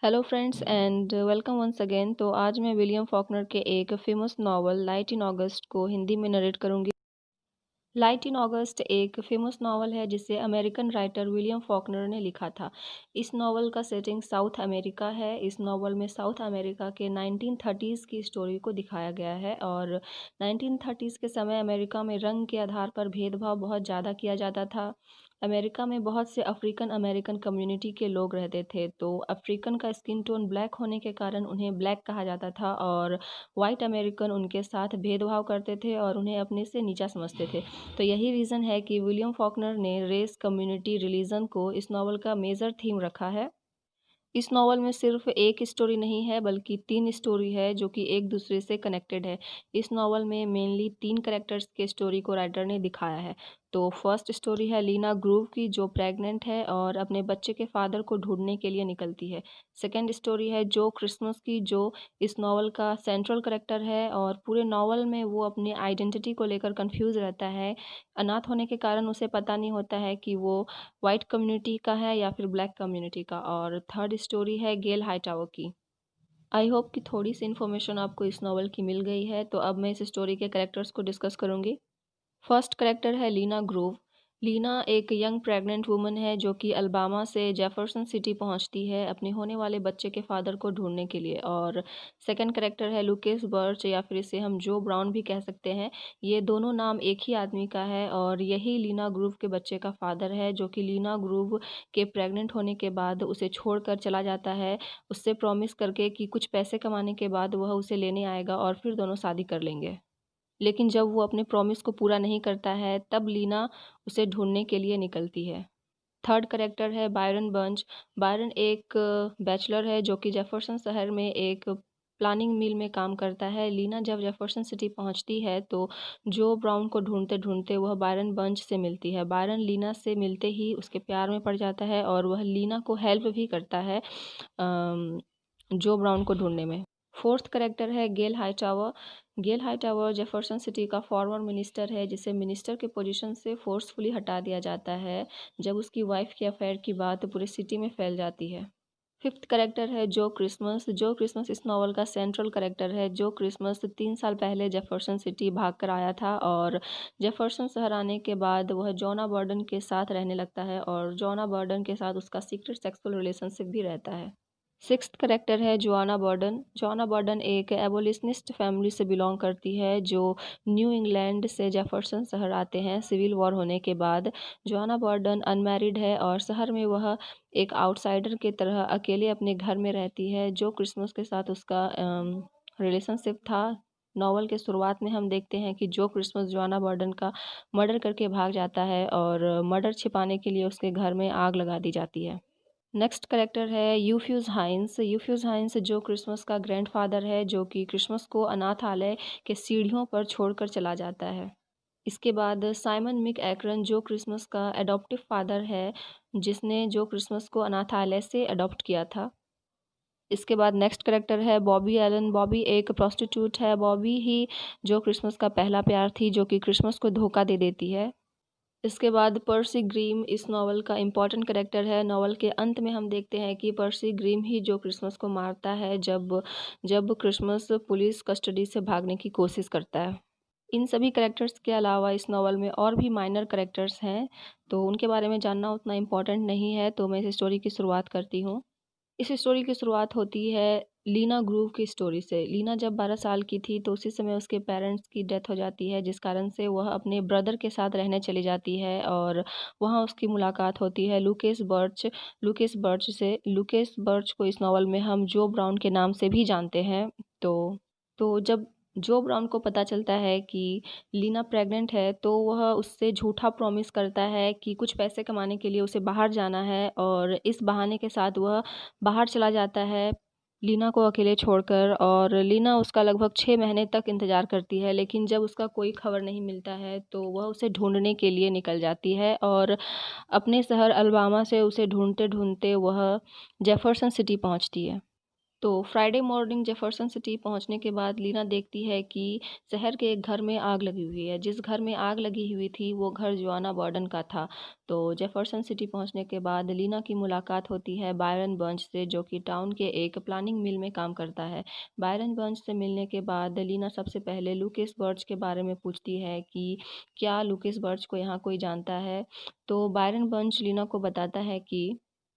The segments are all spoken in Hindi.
Hello friends and welcome once again. तो आज मैं विलियम फॉकनर के एक famous novel Light in August को हिंदी में नरेट करूंगी। लाइट इन अगस्त एक फेमस नावल है जिसे अमेरिकन राइटर विलियम फॉकनर ने लिखा था। इस नावल का सेटिंग साउथ अमेरिका है। इस नावल में साउथ अमेरिका के 1930s की स्टोरी को दिखाया गया है और 1930s के समय अमेरिका में रंग के आधार पर भेदभाव बहुत ज़्यादा किया जाता था। अमेरिका में बहुत से अफ्रीकन अमेरिकन कम्युनिटी के लोग रहते थे, तो अफ्रीकन का स्किन टोन ब्लैक होने के कारण उन्हें ब्लैक कहा जाता था और वाइट अमेरिकन उनके साथ भेदभाव करते थे और उन्हें अपने से नीचा समझते थे। तो यही रीज़न है कि विलियम फॉकनर ने रेस, कम्युनिटी, रिलीजन को इस नावल का मेजर थीम रखा है। इस नावल में सिर्फ एक स्टोरी नहीं है बल्कि 3 स्टोरी है जो कि एक दूसरे से कनेक्टेड है। इस नावल में मेनली 3 कैरेक्टर्स के स्टोरी को राइटर ने दिखाया है। तो फर्स्ट स्टोरी है लीना ग्रूव की, जो प्रेग्नेंट है और अपने बच्चे के फादर को ढूंढने के लिए निकलती है। सेकेंड स्टोरी है जो क्रिसमस की, जो इस नावल का सेंट्रल कैरेक्टर है और पूरे नावल में वो अपनी आइडेंटिटी को लेकर कंफ्यूज रहता है। अनाथ होने के कारण उसे पता नहीं होता है कि वो वाइट कम्युनिटी का है या फिर ब्लैक कम्युनिटी का। और थर्ड स्टोरी है गेल हाइटावर की। आई होप कि थोड़ी सी इन्फॉर्मेशन आपको इस नावल की मिल गई है। तो अब मैं इस स्टोरी के कैरेक्टर्स को डिस्कस करूंगी। फर्स्ट कैरेक्टर है लीना ग्रोव। लीना एक यंग प्रेग्नेंट वुमन है जो कि अल्बामा से जेफरसन सिटी पहुंचती है अपने होने वाले बच्चे के फादर को ढूंढने के लिए। और सेकंड कैरेक्टर है लुकेस बर्च, या फिर इसे हम जो ब्राउन भी कह सकते हैं। ये दोनों नाम एक ही आदमी का है और यही लीना ग्रूव के बच्चे का फादर है, जो कि लीना ग्रूव के प्रेग्नेंट होने के बाद उसे छोड़कर चला जाता है, उससे प्रॉमिस करके कि कुछ पैसे कमाने के बाद वह उसे लेने आएगा और फिर दोनों शादी कर लेंगे। लेकिन जब वो अपने प्रॉमिस को पूरा नहीं करता है तब लीना उसे ढूंढने के लिए निकलती है। थर्ड करेक्टर है बायरन बंच। बायरन एक बैचलर है जो कि जेफरसन शहर में एक प्लानिंग मिल में काम करता है। लीना जब जेफरसन सिटी पहुंचती है तो जो ब्राउन को ढूंढते ढूंढते वह बायरन बंच से मिलती है। बायरन लीना से मिलते ही उसके प्यार में पड़ जाता है और वह लीना को हेल्प भी करता है जो ब्राउन को ढूंढने में। फोर्थ करेक्टर है गेल हाइटावर। गेल हाइटावर जेफरसन सिटी का फॉर्मर मिनिस्टर है जिसे मिनिस्टर के पोजीशन से फोर्सफुली हटा दिया जाता है जब उसकी वाइफ के अफेयर की बात पूरे सिटी में फैल जाती है। फिफ्थ करेक्टर है जो क्रिसमस। जो क्रिसमस इस नावल का सेंट्रल करेक्टर है। जो क्रिसमस 3 साल पहले जेफरसन सिटी भाग कर आया था और जेफरसन शहर आने के बाद वह जोना बर्डन के साथ रहने लगता है और जोना बर्डन के साथ उसका सीक्रेट सेक्सुअल रिलेशनशिप भी रहता है। सिक्स्थ करेक्टर है जोआना बर्डन। जोआना बर्डन एक एबोलिशनिस्ट फैमिली से बिलोंग करती है जो न्यू इंग्लैंड से जेफरसन शहर आते हैं सिविल वॉर होने के बाद। जोआना बर्डन अनमैरिड है और शहर में वह एक आउटसाइडर की तरह अकेले अपने घर में रहती है। जो क्रिसमस के साथ उसका रिलेशनशिप था, नॉवल के शुरुआत में हम देखते हैं कि जो क्रिसमस जोआना बर्डन का मर्डर करके भाग जाता है और मर्डर छिपाने के लिए उसके घर में आग लगा दी जाती है। नेक्स्ट करेक्टर है यूफ्यूज हाइंस। यूफ्यूज हाइंस जो क्रिसमस का ग्रैंडफादर है, जो कि क्रिसमस को अनाथालय के सीढ़ियों पर छोड़कर चला जाता है। इसके बाद साइमन मिक एक्रन जो क्रिसमस का एडॉप्टिव फादर है, जिसने जो क्रिसमस को अनाथालय से अडॉप्ट किया था। इसके बाद नेक्स्ट करेक्टर है बॉबी एलन। बॉबी एक प्रोस्टिट्यूट है। बॉबी ही जो क्रिसमस का पहला प्यार थी, जो कि क्रिसमस को धोखा दे देती है। इसके बाद पर्सी ग्रीम इस नावल का इम्पॉर्टेंट कैरेक्टर है। नावल के अंत में हम देखते हैं कि पर्सी ग्रीम ही जो क्रिसमस को मारता है जब जब क्रिसमस पुलिस कस्टडी से भागने की कोशिश करता है। इन सभी कैरेक्टर्स के अलावा इस नावल में और भी माइनर कैरेक्टर्स हैं, तो उनके बारे में जानना उतना इम्पोर्टेंट नहीं है। तो मैं इस स्टोरी की शुरुआत करती हूँ। इस स्टोरी की शुरुआत होती है लीना ग्रूव की स्टोरी से। लीना जब 12 साल की थी तो उसी समय उसके पेरेंट्स की डेथ हो जाती है, जिस कारण से वह अपने ब्रदर के साथ रहने चली जाती है और वहाँ उसकी मुलाकात होती है लुकेस बर्च से। लुकेस बर्च को इस नावल में हम जो ब्राउन के नाम से भी जानते हैं। तो जब जो ब्राउन को पता चलता है कि लीना प्रेग्नेंट है तो वह उससे झूठा प्रॉमिस करता है कि कुछ पैसे कमाने के लिए उसे बाहर जाना है और इस बहाने के साथ वह बाहर चला जाता है लीना को अकेले छोड़कर। और लीना उसका लगभग 6 महीने तक इंतज़ार करती है, लेकिन जब उसका कोई खबर नहीं मिलता है तो वह उसे ढूंढने के लिए निकल जाती है और अपने शहर अल्बामा से उसे ढूंढते ढूंढते वह जेफरसन सिटी पहुंचती है। तो फ्राइडे मॉर्निंग जेफरसन सिटी पहुंचने के बाद लीना देखती है कि शहर के एक घर में आग लगी हुई है। जिस घर में आग लगी हुई थी वो घर जोआना बॉर्डन का था। तो जेफरसन सिटी पहुंचने के बाद लीना की मुलाकात होती है बायरन बंच से, जो कि टाउन के एक प्लानिंग मिल में काम करता है। बायरन बंच से मिलने के बाद लीना सबसे पहले लुकेस बर्च के बारे में पूछती है कि क्या लुकेस बर्च को यहाँ कोई जानता है। तो बायरन बंच लीना को बताता है कि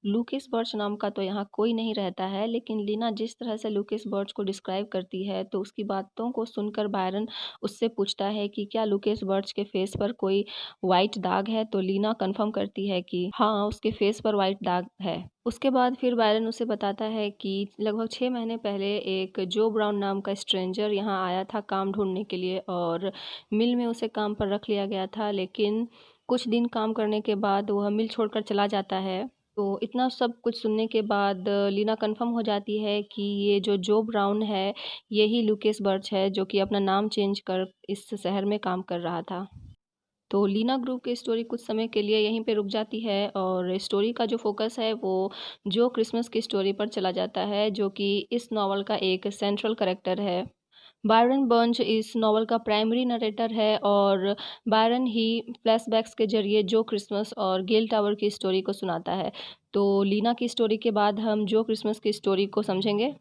लुकेस बर्च नाम का तो यहाँ कोई नहीं रहता है, लेकिन लीना जिस तरह से लुकेस बर्च को डिस्क्राइब करती है तो उसकी बातों को सुनकर बायरन उससे पूछता है कि क्या लुकेस बर्च के फेस पर कोई वाइट दाग है। तो लीना कंफर्म करती है कि हाँ, उसके फेस पर वाइट दाग है। उसके बाद फिर बायरन उसे बताता है कि लगभग 6 महीने पहले एक जो ब्राउन नाम का स्ट्रेंजर यहाँ आया था काम ढूंढने के लिए, और मिल में उसे काम पर रख लिया गया था, लेकिन कुछ दिन काम करने के बाद वह मिल छोड़कर चला जाता है। तो इतना सब कुछ सुनने के बाद लीना कंफर्म हो जाती है कि ये जो ब्राउन है यही लुकेस बर्च है, जो कि अपना नाम चेंज कर इस शहर में काम कर रहा था। तो लीना ग्रुप की स्टोरी कुछ समय के लिए यहीं पे रुक जाती है और स्टोरी का जो फोकस है वो जो क्रिसमस की स्टोरी पर चला जाता है, जो कि इस नॉवल का एक सेंट्रल कैरेक्टर है। बायरन बर्च इस नॉवल का प्राइमरी नरेटर है और बायरन ही फ्लैशबैक्स के जरिए जो क्रिसमस और गेल टावर की स्टोरी को सुनाता है। तो लीना की स्टोरी के बाद हम जो क्रिसमस की स्टोरी को समझेंगे।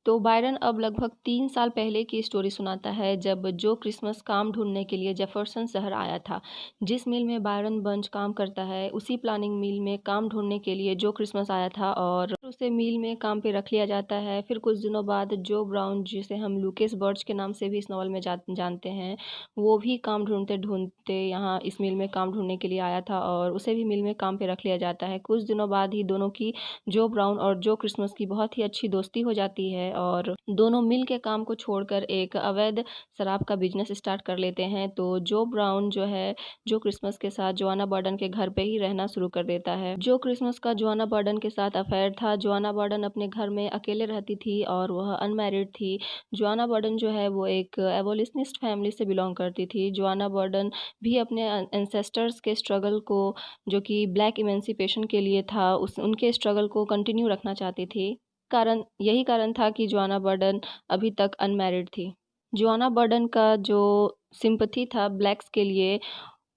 तो बायरन अब लगभग 3 साल पहले की स्टोरी सुनाता है, जब जो क्रिसमस काम ढूंढने के लिए जेफरसन शहर आया था। जिस मिल में बायरन बंच काम करता है उसी प्लानिंग मिल में काम ढूंढने के लिए जो क्रिसमस आया था और उसे मिल में काम पे रख लिया जाता है। फिर कुछ दिनों बाद जो ब्राउन, जिसे हम लुकेस बर्च के नाम से भी इस नॉवल में जानते हैं, वो भी काम ढूंढते ढूंढते यहाँ इस मिल में काम ढूंढने के लिए आया था और उसे भी मिल में काम पे रख लिया जाता है। कुछ दिनों बाद ही दोनों की, जो ब्राउन और जो क्रिसमस की, बहुत ही अच्छी दोस्ती हो जाती है और दोनों मिल के काम को छोड़कर एक अवैध शराब का बिजनेस स्टार्ट कर लेते हैं। तो जो ब्राउन जो है जो क्रिसमस के साथ जोआना बर्डन के घर पे ही रहना शुरू कर देता है। जो क्रिसमस का जोआना बर्डन के साथ अफेयर था। जोआना बर्डन अपने घर में अकेले रहती थी और वह अनमैरिड थी। जोआना बर्डन जो है वो एक एबोलिशनिस्ट फैमिली से बिलोंग करती थी। जोआना बर्डन भी अपने एंसेस्टर्स के स्ट्रगल को, जो कि ब्लैक इमेंसिपेशन के लिए था, उनके स्ट्रगल को कंटिन्यू रखना चाहती थी। यही कारण था कि जोआना बर्डन अभी तक अनमैरिड थी। जोआना बर्डन का जो सिंपथी था ब्लैक्स के लिए,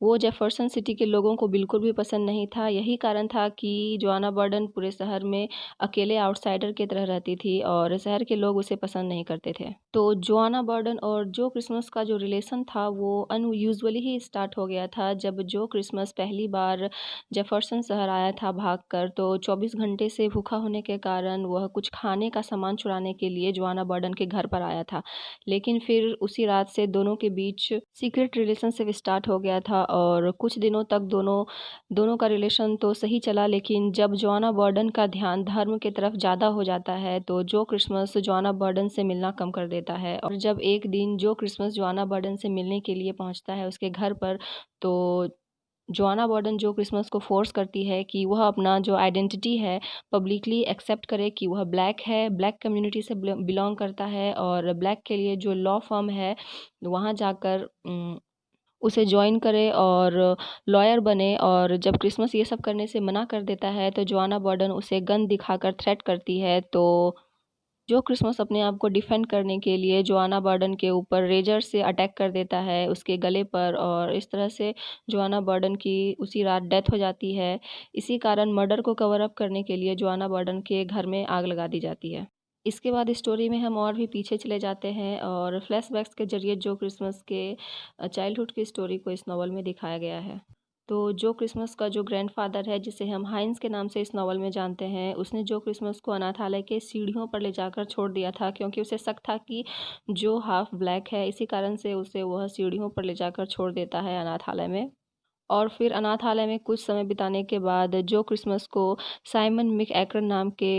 वो जेफरसन सिटी के लोगों को बिल्कुल भी पसंद नहीं था। यही कारण था कि जोआना बर्डन पूरे शहर में अकेले आउटसाइडर की तरह रहती थी और शहर के लोग उसे पसंद नहीं करते थे। तो जोआना बर्डन और जो क्रिसमस का जो रिलेशन था वो अनयूजुअली ही स्टार्ट हो गया था। जब जो क्रिसमस पहली बार जेफरसन शहर आया था भागकर, तो 24 घंटे से भूखा होने के कारण वह कुछ खाने का सामान चुराने के लिए जोआना बर्डन के घर पर आया था। लेकिन फिर उसी रात से दोनों के बीच सीक्रेट रिलेशनशिप स्टार्ट हो गया था और कुछ दिनों तक दोनों का रिलेशन तो सही चला। लेकिन जब जोआना बर्डन का ध्यान धर्म की तरफ ज़्यादा हो जाता है तो जो क्रिसमस जोआना बर्डन से मिलना कम कर देता है। और जब एक दिन जो क्रिसमस जोआना बर्डन से मिलने के लिए पहुंचता है उसके घर पर, तो जोआना बर्डन जो क्रिसमस को फोर्स करती है कि वह अपना जो आइडेंटिटी है पब्लिकली एक्सेप्ट करे कि वह ब्लैक है, ब्लैक कम्युनिटी से बिलोंग करता है और ब्लैक के लिए जो लॉ फर्म है वहाँ जाकर उसे ज्वाइन करे और लॉयर बने। और जब क्रिसमस ये सब करने से मना कर देता है तो जोआना बर्डन उसे गन दिखाकर थ्रेट करती है। तो जो क्रिसमस अपने आप को डिफेंड करने के लिए जोआना बर्डन के ऊपर रेजर से अटैक कर देता है उसके गले पर, और इस तरह से जोआना बर्डन की उसी रात डेथ हो जाती है। इसी कारण मर्डर को कवर अप करने के लिए जोआना बर्डन के घर में आग लगा दी जाती है। इसके बाद स्टोरी में हम और भी पीछे चले जाते हैं और फ्लैशबैक्स के जरिए जो क्रिसमस के चाइल्डहुड की स्टोरी को इस नॉवल में दिखाया गया है। तो जो क्रिसमस का जो ग्रैंडफादर है, जिसे हम हाइंस के नाम से इस नॉवल में जानते हैं, उसने जो क्रिसमस को अनाथालय के सीढ़ियों पर ले जाकर छोड़ दिया था, क्योंकि उसे शक था कि जो हाफ ब्लैक है। इसी कारण से उसे वह सीढ़ियों पर ले जाकर छोड़ देता है अनाथालय में। और फिर अनाथालय में कुछ समय बिताने के बाद जो क्रिसमस को साइमन मिक एक्रन नाम के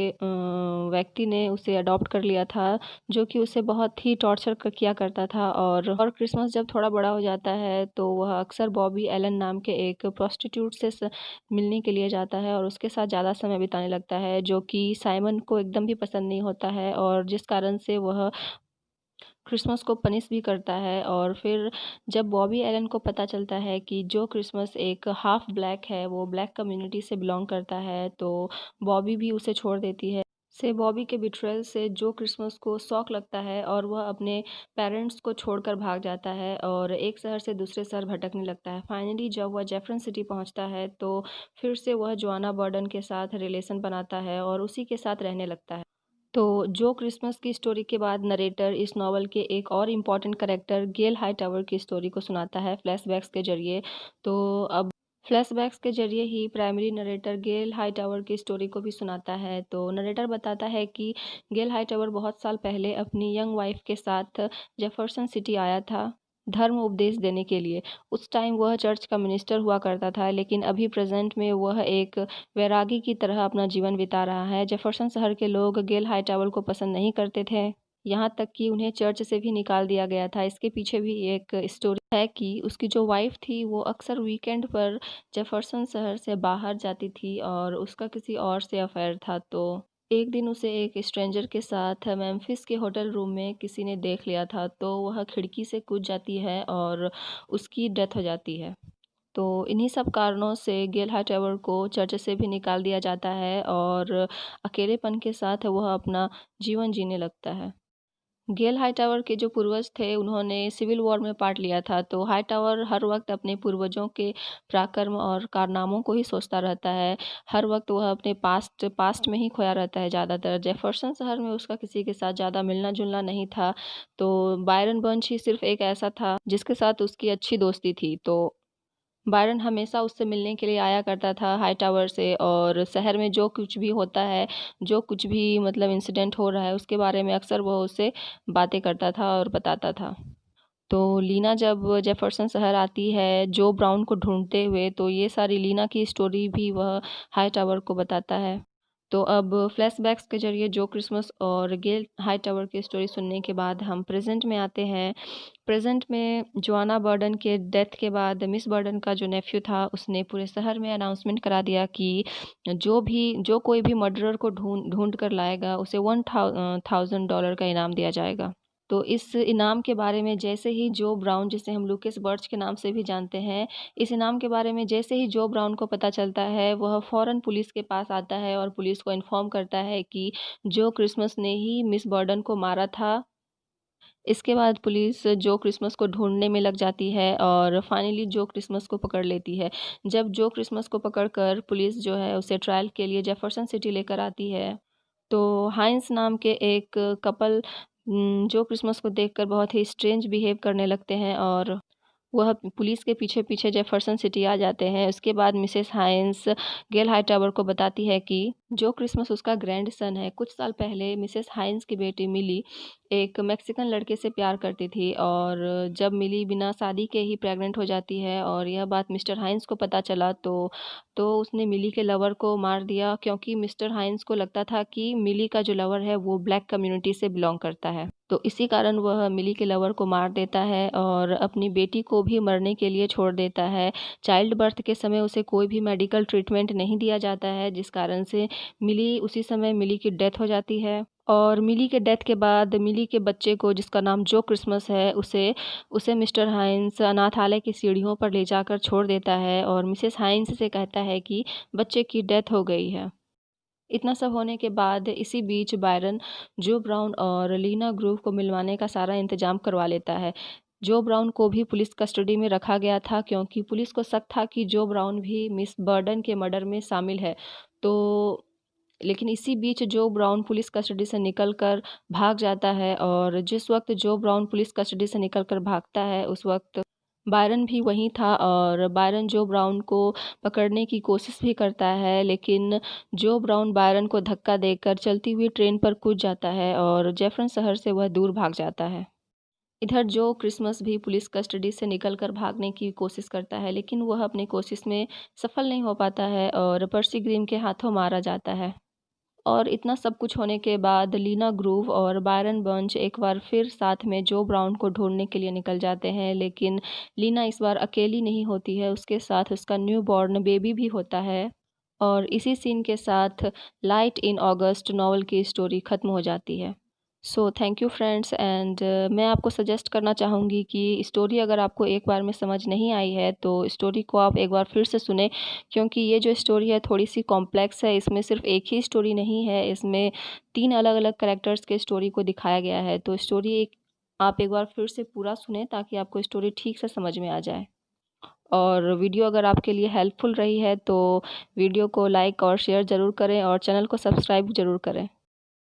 व्यक्ति ने उसे अडॉप्ट कर लिया था, जो कि उसे बहुत ही टॉर्चर किया करता था। और क्रिसमस जब थोड़ा बड़ा हो जाता है तो वह अक्सर बॉबी एलन नाम के एक प्रोस्टिट्यूट से मिलने के लिए जाता है और उसके साथ ज़्यादा समय बिताने लगता है, जो कि साइमन को एकदम भी पसंद नहीं होता है और जिस कारण से वह क्रिसमस को पनिश भी करता है। और फिर जब बॉबी एलन को पता चलता है कि जो क्रिसमस एक हाफ ब्लैक है, वो ब्लैक कम्युनिटी से बिलोंग करता है, तो बॉबी भी उसे छोड़ देती है। से बॉबी के बिट्रेयल से जो क्रिसमस को शॉक लगता है और वह अपने पेरेंट्स को छोड़कर भाग जाता है और एक शहर से दूसरे शहर भटकने लगता है। फाइनली जब वह जेफरसन सिटी पहुंचता है तो फिर से वह जोआना बर्डन के साथ रिलेशन बनाता है और उसी के साथ रहने लगता है। तो जो क्रिसमस की स्टोरी के बाद नरेटर इस नॉवल के एक और इम्पॉर्टेंट कैरेक्टर गेल हाईटावर की स्टोरी को सुनाता है फ्लैशबैक्स के जरिए। तो अब फ्लैशबैक्स के जरिए ही प्राइमरी नरेटर गेल हाईटावर की स्टोरी को भी सुनाता है। तो नरेटर बताता है कि गेल हाईटावर बहुत साल पहले अपनी यंग वाइफ के साथ जेफरसन सिटी आया था धर्म उपदेश देने के लिए। उस टाइम वह चर्च का मिनिस्टर हुआ करता था, लेकिन अभी प्रेजेंट में वह एक वैरागी की तरह अपना जीवन बिता रहा है। जेफरसन शहर के लोग गेल हाईटावर को पसंद नहीं करते थे, यहाँ तक कि उन्हें चर्च से भी निकाल दिया गया था। इसके पीछे भी एक स्टोरी है कि उसकी जो वाइफ थी वो अक्सर वीकेंड पर जेफरसन शहर से बाहर जाती थी और उसका किसी और से अफेयर था। तो एक दिन उसे एक स्ट्रेंजर के साथ मेम्फिस के होटल रूम में किसी ने देख लिया था, तो वह खिड़की से कूद जाती है और उसकी डेथ हो जाती है। तो इन्हीं सब कारणों से गेल हाईटावर को चर्च से भी निकाल दिया जाता है और अकेलेपन के साथ वह अपना जीवन जीने लगता है। गेल हाईटावर के जो पूर्वज थे उन्होंने सिविल वॉर में पार्ट लिया था, तो हाईटावर हर वक्त अपने पूर्वजों के पराक्रम और कारनामों को ही सोचता रहता है। हर वक्त वह अपने पास्ट में ही खोया रहता है ज़्यादातर। जेफरसन शहर में उसका किसी के साथ ज़्यादा मिलना जुलना नहीं था, तो बायरन बंच ही सिर्फ एक ऐसा था जिसके साथ उसकी अच्छी दोस्ती थी। तो बायरन हमेशा उससे मिलने के लिए आया करता था हाईटावर से, और शहर में जो कुछ भी होता है, जो कुछ भी मतलब इंसिडेंट हो रहा है उसके बारे में अक्सर वो उससे बातें करता था और बताता था। तो लीना जब जेफरसन शहर आती है जो ब्राउन को ढूंढते हुए, तो ये सारी लीना की स्टोरी भी वह हाईटावर को बताता है। तो अब फ्लैशबैक्स के जरिए जो क्रिसमस और गेल हाईटावर की स्टोरी सुनने के बाद हम प्रेजेंट में आते हैं। प्रेजेंट में जोआना बर्डन के डेथ के बाद मिस बर्डन का जो नेफ्यू था उसने पूरे शहर में अनाउंसमेंट करा दिया कि जो कोई भी मर्डरर को ढूंढ ढूंढ कर लाएगा उसे $1000 का इनाम दिया जाएगा। तो इस इनाम के बारे में जैसे ही जो ब्राउन, जिसे हम लूकेस बर्च के नाम से भी जानते हैं, इस इनाम के बारे में जैसे ही जो ब्राउन को पता चलता है वह फ़ौरन पुलिस के पास आता है और पुलिस को इन्फॉर्म करता है कि जो क्रिसमस ने ही मिस बर्डन को मारा था। इसके बाद पुलिस जो क्रिसमस को ढूंढने में लग जाती है और फाइनली जो क्रिसमस को पकड़ लेती है। जब जो क्रिसमस को पकड़कर पुलिस जो है उसे ट्रायल के लिए जेफरसन सिटी लेकर आती है, तो हाइंस नाम के एक कपल जो क्रिसमस को देखकर बहुत ही स्ट्रेंज बिहेव करने लगते हैं और वह पुलिस के पीछे पीछे जेफरसन सिटी आ जाते हैं। उसके बाद मिसेस हाइंस गेल हाईटावर को बताती है कि जो क्रिसमस उसका ग्रैंड सन है, कुछ साल पहले मिसेस हाइंस की बेटी मिली एक मैक्सिकन लड़के से प्यार करती थी, और जब मिली बिना शादी के ही प्रेग्नेंट हो जाती है और यह बात मिस्टर हाइंस को पता चला तो उसने मिली के लवर को मार दिया, क्योंकि मिस्टर हाइंस को लगता था कि मिली का जो लवर है वो ब्लैक कम्युनिटी से बिलोंग करता है। तो इसी कारण वह मिली के लवर को मार देता है और अपनी बेटी को भी मरने के लिए छोड़ देता है। चाइल्ड बर्थ के समय उसे कोई भी मेडिकल ट्रीटमेंट नहीं दिया जाता है, जिस कारण से उसी समय मिली की डेथ हो जाती है। और मिली के डेथ के बाद मिली के बच्चे को, जिसका नाम जो क्रिसमस है, उसे उसे मिस्टर हाइंस अनाथालय की सीढ़ियों पर ले जाकर छोड़ देता है और मिसेस हाइंस से कहता है कि बच्चे की डेथ हो गई है। इतना सब होने के बाद इसी बीच बायरन जो ब्राउन और लीना ग्रूव को मिलवाने का सारा इंतजाम करवा लेता है। जो ब्राउन को भी पुलिस कस्टडी में रखा गया था, क्योंकि पुलिस को शक था कि जो ब्राउन भी मिस बर्डन के मर्डर में शामिल है। तो लेकिन इसी बीच जो ब्राउन पुलिस कस्टडी से निकलकर भाग जाता है, और जिस वक्त जो ब्राउन पुलिस कस्टडी से निकलकर भागता है उस वक्त बायरन भी वहीं था, और बायरन जो ब्राउन को पकड़ने की कोशिश भी करता है, लेकिन जो ब्राउन बायरन को धक्का देकर चलती हुई ट्रेन पर कूद जाता है और जेफरसन शहर से वह दूर भाग जाता है। इधर जो क्रिसमस भी पुलिस कस्टडी से निकलकर भागने की कोशिश करता है, लेकिन वह अपनी कोशिश में सफल नहीं हो पाता है और पर्सी ग्रीम के हाथों मारा जाता है। और इतना सब कुछ होने के बाद लीना ग्रूव और बायरन बंच एक बार फिर साथ में जो ब्राउन को ढूंढने के लिए निकल जाते हैं, लेकिन लीना इस बार अकेली नहीं होती है, उसके साथ उसका न्यू बॉर्न बेबी भी होता है। और इसी सीन के साथ लाइट इन अगस्त नॉवल की स्टोरी खत्म हो जाती है। So thank you friends and मैं आपको सजेस्ट करना चाहूँगी कि स्टोरी अगर आपको एक बार में समझ नहीं आई है तो स्टोरी को आप एक बार फिर से सुने, क्योंकि ये जो स्टोरी है थोड़ी सी कॉम्प्लेक्स है। इसमें सिर्फ एक ही स्टोरी नहीं है, इसमें 3 अलग-अलग कैरेक्टर्स के स्टोरी को दिखाया गया है। तो स्टोरी एक आप एक बार फिर से पूरा सुनें ताकि आपको स्टोरी ठीक से समझ में आ जाए। और वीडियो अगर आपके लिए हेल्पफुल रही है तो वीडियो को लाइक और शेयर ज़रूर करें और चैनल को सब्सक्राइब ज़रूर करें।